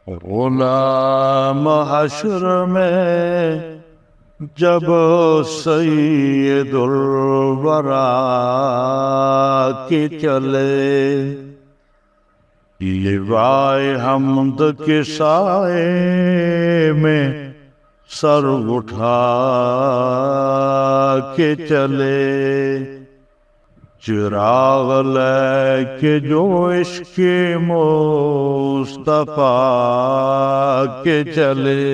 غلام حشر میں جب سید الورا کے چلے، لیوائے حمد کے سائے میں سر اٹھا کے چلے، چراغ لے کے جو عشق مصطفیٰ کے چلے،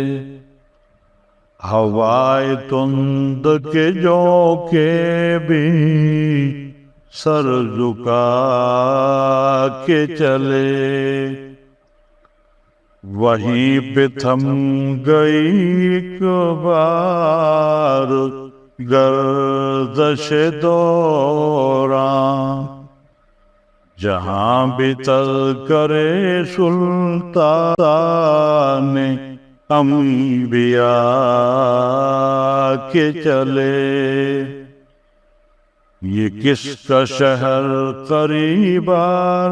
ہوائے تند کے جھونکے بھی سر جھکا کے چلے، وہیں پہ تھم گئی ایک بار گردش دوران، جہاں بھی تذکرے سلطان انبیاء کے چلے، یہ کس کا شہر قریب آ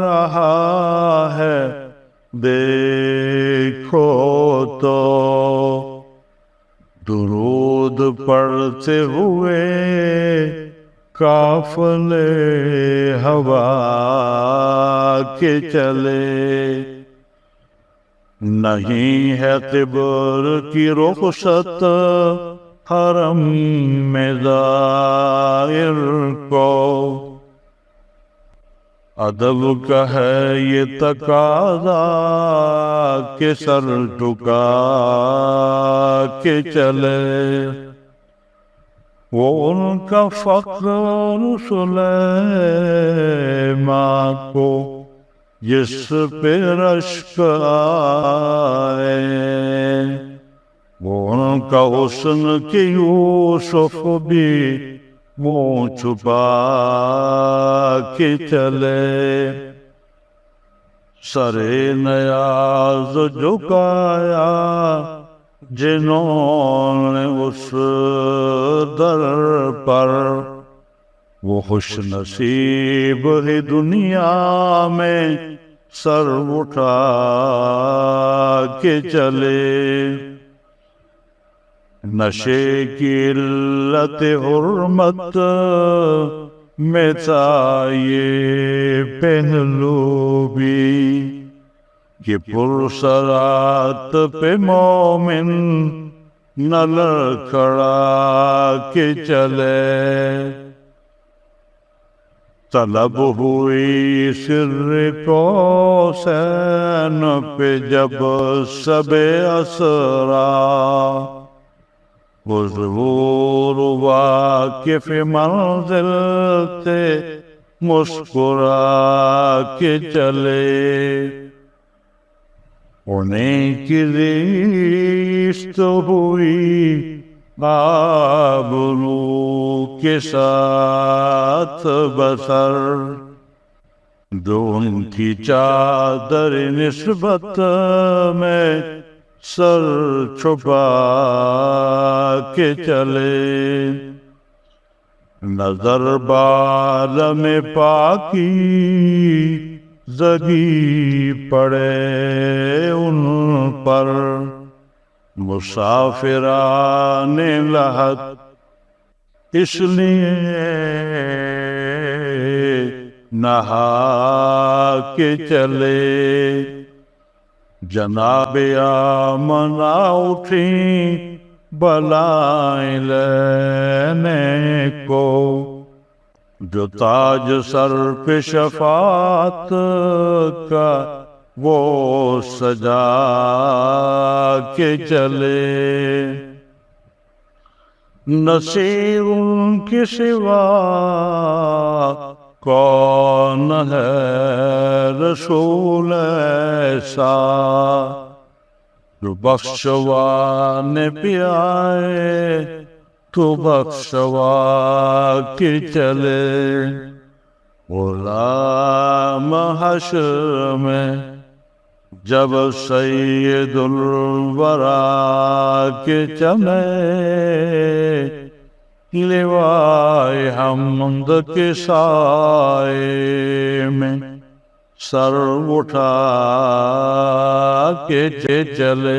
رہا ہے دیکھو تو، درود پڑھتے ہوئے قافلے ہوا کے چلے، نہیں ہے قبر کی رخصت حرم میں زائر کو، ادب کا ہے یہ تقاضا کہ سر جھکا کے چلے، وہ ان کا فخر سلیمان کو جس پہ رشک آئے، وہ ان کا حسن کہ یوسف بھی منہ چھپا کے چلے، سر نیاز جھکایا جنہوں نے اس در پر، وہ خوش نصیب ہی دنیا میں سر اٹھا کے چلے، نشے کی علت حرمت میں تھا یہ پہلو بھی، کہ پرسرات پہ مومن نہ لڑکھڑا کے چلے، طلب ہوئی سر کوسین پہ جب سب اسرا، حضور واقف منزل تھے مسکرا کے چلے، انہیں کی زیست ہوئی آبرو کے ساتھ بسر، جو ان کی چادر نسبت میں سر چھپا کے چلے، نظر بعالم پاکی زگی پڑے ان پر، مسافران لحد اس لیے نہا کے چلے، جناب آمنہ اٹھیں بلائیں لینے کو، جو تاج سر پہ شفاعت کا وہ سجا کے چلے، نصیر ان کے سوا کون ہے رسول ایسا، جو بخشوانے پہ آئے تو بخشوا کے چلے، غلام حشر میں جب سید الورا کے چلے، لیوائے حمد کے سائے میں سر اٹھا کے چلے